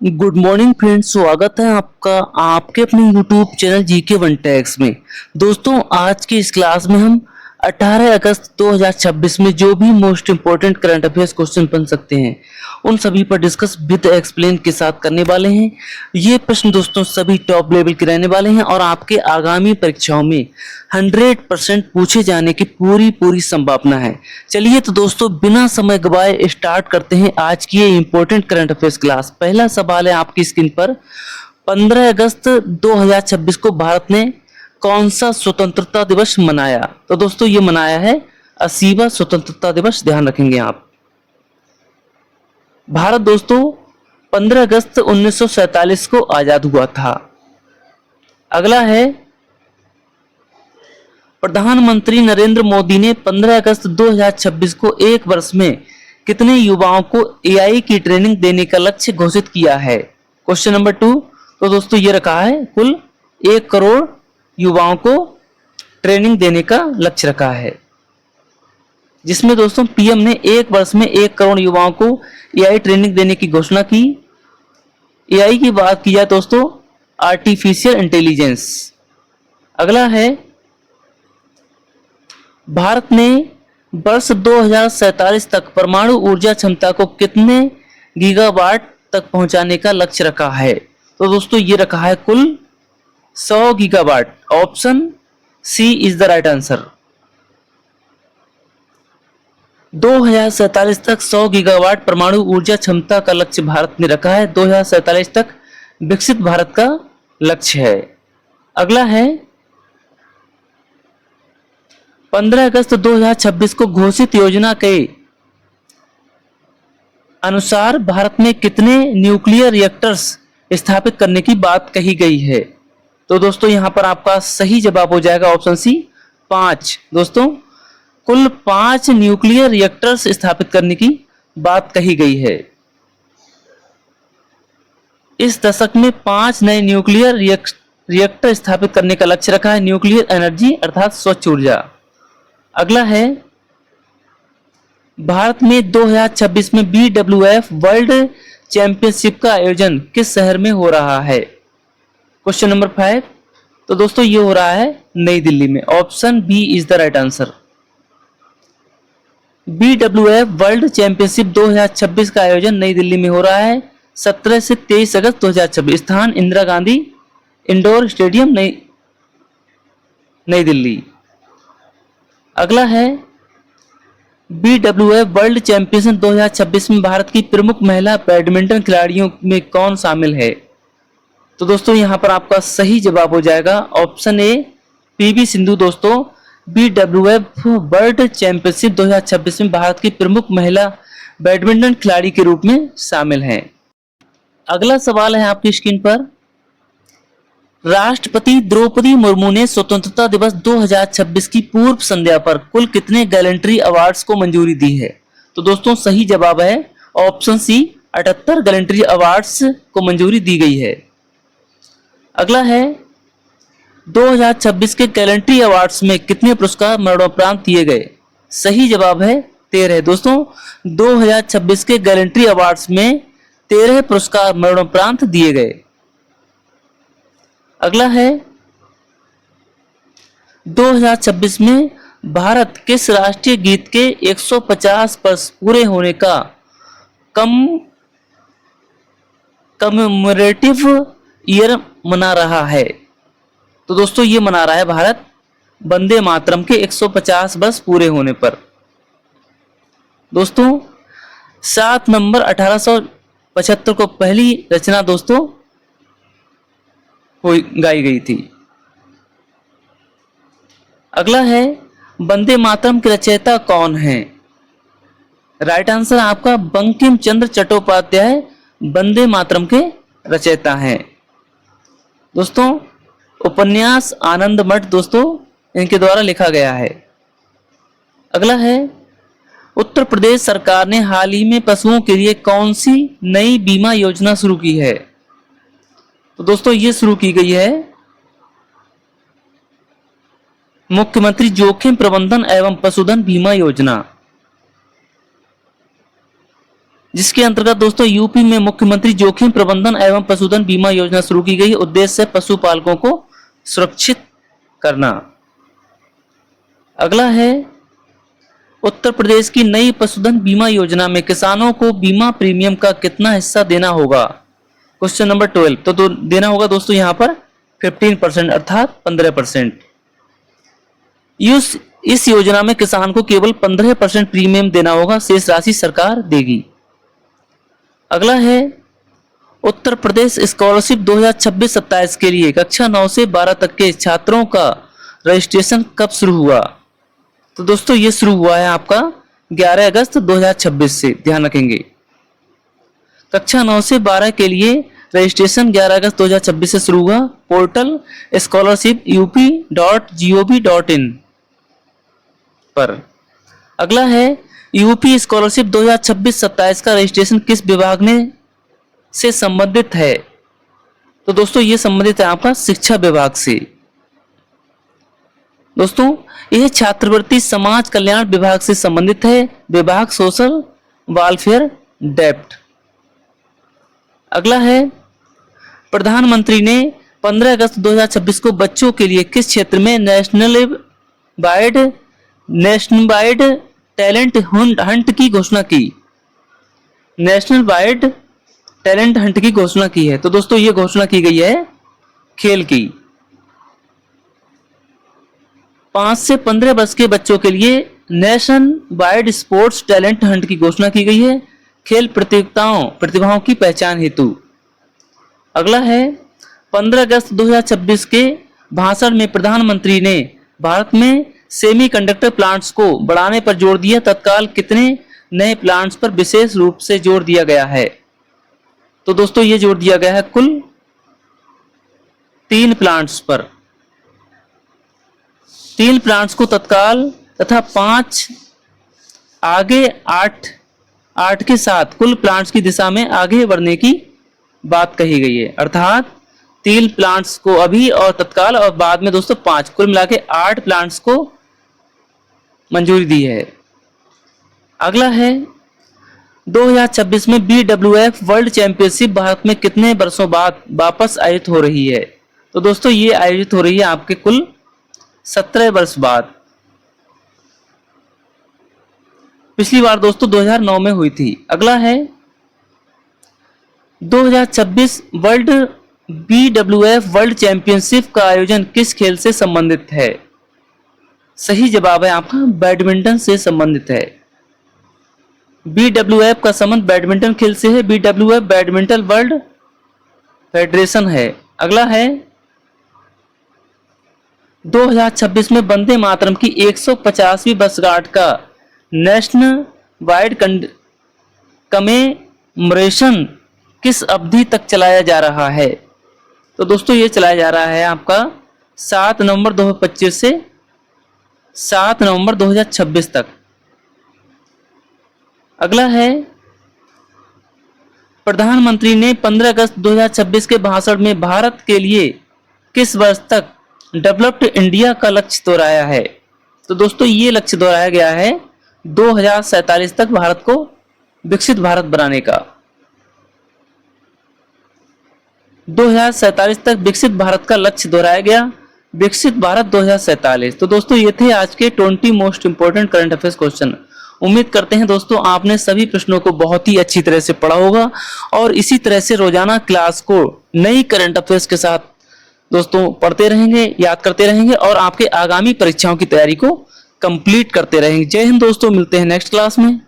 Good morning friends, स्वागत है आपका आपके अपने YouTube channel GK one tax में। दोस्तों, आज की इस क्लास में हम 18 अगस्त 2026 में जो भी most important current affairs question बन सकते हैं उन सभी पर डिस्कस विद एक्सप्लेन के साथ करने वाले हैं। ये प्रश्न दोस्तों सभी टॉप लेवल के रहने वाले हैं और आपके आगामी परीक्षाओं में 100% पूछे जाने की पूरी संभावना है। चलिए तो दोस्तों, बिना समय गवाए स्टार्ट करते हैं आज की ये इंपॉर्टेंट करंट अफेयर्स क्लास। पहला सवाल है आपकी स्क्रीन पर। 15 अगस्त 2026 को भारत ने कौन सा स्वतंत्रता दिवस मनाया? तो दोस्तों ये मनाया है 80वां स्वतंत्रता दिवस, ध्यान रखेंगे आप। भारत दोस्तों 15 अगस्त 1947 को आजाद हुआ था। अगला है, प्रधानमंत्री नरेंद्र मोदी ने 15 अगस्त 2026 को एक वर्ष में कितने युवाओं को एआई की ट्रेनिंग देने का लक्ष्य घोषित किया है? Question number 2। तो दोस्तों ये रखा है कुल 1 करोड़ युवाओं को ट्रेनिंग देने का लक्ष्य रखा है, जिसमें दोस्तों पीएम ने एक वर्ष में 1 करोड़ युवाओं को एआई ट्रेनिंग देने की घोषणा की। एआई की बात की जाए दोस्तों, आर्टिफिशियल इंटेलिजेंस। अगला है, भारत ने वर्ष 2047 तक परमाणु ऊर्जा क्षमता को कितने गीगावाट तक पहुंचाने का लक्ष्य रखा है? तो दोस्तों ये रखा है कुल 100 gigawatt. Option C is the right answer. 2047 तक 100 गीगावाट परमाणु ऊर्जा क्षमता का लक्ष्य भारत ने रखा है। 2047 तक विकसित भारत का लक्ष्य है। अगला है, 15 अगस्त 2026 को घोषित योजना के अनुसार भारत में कितने न्यूक्लियर रिएक्टर्स स्थापित करने की बात कही गई है? तो दोस्तों यहां पर आपका सही जवाब हो जाएगा ऑप्शन सी, 5। दोस्तों कुल 5 न्यूक्लियर रिएक्टर्स स्थापित करने की बात कही गई है। इस दशक में 5 नए न्यूक्लियर रिएक्टर स्थापित करने का लक्ष्य रखा है। न्यूक्लियर एनर्जी अर्थात स्वच्छ ऊर्जा। अगला है, भारत में 2026 में BWF वर्ल्ड चैंपियनशिप का आयोजन किस शहर में हो रहा है? Question number 5। तो दोस्तों ये हो रहा है नई दिल्ली में। Option B is the right answer. BWF world championship 2026 का आयोजन नई दिल्ली में हो रहा है 17 से 23 अगस्त 2026। स्थान इंदिरा गांधी इंडोर स्टेडियम, नई दिल्ली। अगला है, BWF वर्ल्ड चैंपियनशिप 2026 में भारत की प्रमुख महिला बैडमिंटन खिलाड़ियों में कौन शामिल है? तो दोस्तों यहां पर आपका सही जवाब हो जाएगा ऑप्शन ए, पीवी सिंधु। दोस्तों BWF वर्ल्ड चैंपियनशिप 2026 में भारत की प्रमुख महिला बैडमिंटन खिलाड़ी के रूप में शामिल हैं। अगला सवाल है आपकी स्क्रीन पर। राष्ट्रपति द्रौपदी मुर्मू ने स्वतंत्रता दिवस 2026 की पूर्व संध्या पर कुल कितने गैलेंट्री अवार्ड्स को मंजूरी दी है? तो दोस्तों सही जवाब है ऑप्शन सी, 78 गैलेंट्री अवार्ड्स को मंजूरी दी गई है। अगला है, 2026 के गैलेंट्री अवार्ड्स में कितने पुरस्कार मरणोपरांत दिए गए? सही जवाब है 13। दोस्तों 2026 के गैलेंट्री अवार्ड्स में 13 पुरस्कार मरणोपरांत दिए गए। अगला है, 2026 में भारत किस राष्ट्रीय गीत के 150 वर्ष पूरे होने का कमेमोरेटिव ईयर मना रहा है? तो दोस्तों ये मना रहा है भारत वंदे मातरम के 150 वर्ष पूरे होने पर। दोस्तों 7 नवंबर 1875 को पहली रचना दोस्तों गाई गई थी। अगला है, वंदे मातरम के रचयिता कौन है? राइट आंसर आपका बंकिम चंद्र चट्टोपाध्याय वंदे मातरम के रचयिता हैं। दोस्तों उपन्यास आनंद मठ दोस्तों इनके द्वारा लिखा गया है। अगला है, उत्तर प्रदेश सरकार ने हाल ही में पशुओं के लिए कौन सी नई बीमा योजना शुरू की है? तो दोस्तों ये शुरू की गई है मुख्यमंत्री जोखिम प्रबंधन एवं पशुधन बीमा योजना। जिसके अंतर्गत दोस्तों यूपी में मुख्यमंत्री जोखिम प्रबंधन एवं पशुधन बीमा योजना शुरू की गई। उद्देश्य है पशुपालकों को सुरक्षित करना। अगला है उत्तर प्रदेश की नई पशुधन बीमा योजना में किसानों को बीमा प्रीमियम का कितना हिस्सा देना होगा। Question number 12। तो देना होगा दोस्तों यहाँ पर 15% अर्थात 15%। इस योजना में किसान को केवल 15% प्रीमियम देना होगा, शेष राशि सरकार देगी। अगला है उत्तर प्रदेश स्कॉलरशिप 2026-27 के लिए कक्षा 9 से 12 तक के छात्रों का रजिस्ट्रेशन कब शुरू हुआ। तो दोस्तों ये शुरू हुआ है आपका 11 अगस्त 2026 से, ध्यान रखेंगे। कक्षा 9 से 12 के लिए रजिस्ट्रेशन 11 अगस्त 2026 से शुरू हुआ। पोर्टल scholarship.up.gov.in पर। अगला है यूपी स्कॉलरशिप 2026-27 का रजिस्ट्रेशन किस विभाग ने से संबंधित है। तो दोस्तों ये संबंधित है आपका शिक्षा विभाग से। दोस्तों यह छात्रवृत्ति समाज कल्याण विभाग से संबंधित है, विभाग सोशल वेलफेयर डेप्ट। अगला है प्रधानमंत्री ने 15 अगस्त 2026 को बच्चों के लिए किस क्षेत्र में नेशनल वाइड टैलेंट हंट की घोषणा की। नेशनल वाइड टैलेंट हंट की घोषणा की है। तो दोस्तों ये घोषणा की गई है खेल की। 5 से 15 वर्ष के बच्चों के लिए nation wide sports talent Hunt की घोषणा की गई है, खेल प्रतिभाओं की पहचान हेतु। अगला है 15 अगस्त 2026 के भाषण में प्रधानमंत्री ने भारत में सेमीकंडक्टर प्लांट्स को बढ़ाने पर जोर दिया। तत्काल कितने नए प्लांट्स पर विशेष रूप से जोर दिया गया है। तो दोस्तों ये जोर दिया गया है कुल 3 प्लांट्स पर। 3 प्लांट्स को तत्काल तथा 5 आगे 8 के साथ कुल प्लांट्स की दिशा में आगे बढ़ने की बात कही गई है। अर्थात 3 प्लांट्स को अभी और तत्काल और बाद में दोस्तों 5, कुल मिला के 8 प्लांट्स को मंजूरी दी है। अगला है 2026 में BWF वर्ल्ड चैंपियनशिप भारत में कितने वर्षों बाद वापस आयोजित हो रही है। तो दोस्तों ये आयोजित हो रही है आपके कुल 17 वर्ष बाद। पिछली बार दोस्तों 2009 में हुई थी। अगला है 2026 वर्ल्ड BWF वर्ल्ड चैंपियनशिप का आयोजन किस खेल से संबंधित है। सही जवाब है आपका बैडमिंटन से संबंधित है। BWF का संबंध बैडमिंटन खेल से है। BWF बैडमिंटन वर्ल्ड फेडरेशन है। अगला है 2026 में वंदे मातरम की 150वीं वर्षगांठ का नेशनल वाइड कमेमोरेशन किस अवधि तक चलाया जा रहा है। तो दोस्तों ये चलाया जा रहा है आपका 7 नवंबर 2025 से 7 नवंबर 2026 तक। अगला है प्रधानमंत्री ने 15 अगस्त 2026 के भाषण में भारत के लिए किस वर्ष तक डेवलप्ड इंडिया का लक्ष्य दोहराया है। तो दोस्तों ये लक्ष्य दोहराया गया है 2047 तक भारत को विकसित भारत बनाने का। 2047 तक विकसित भारत का लक्ष्य दोहराया गया, विकसित भारत 2047। तो दोस्तों ये थे आज के 20 most important current affairs question. उम्मीद करते हैं दोस्तों आपने सभी प्रश्नों को बहुत ही अच्छी तरह से पढ़ा होगा और इसी तरह से रोजाना क्लास को नई करंट अफेयर्स के साथ दोस्तों पढ़ते रहेंगे, याद करते रहेंगे और आपके आगामी परीक्षाओं की तैयारी को कंप्लीट करते रहेंगे। जय हिंद दोस्तों, मिलते हैं नेक्स्ट क्लास में।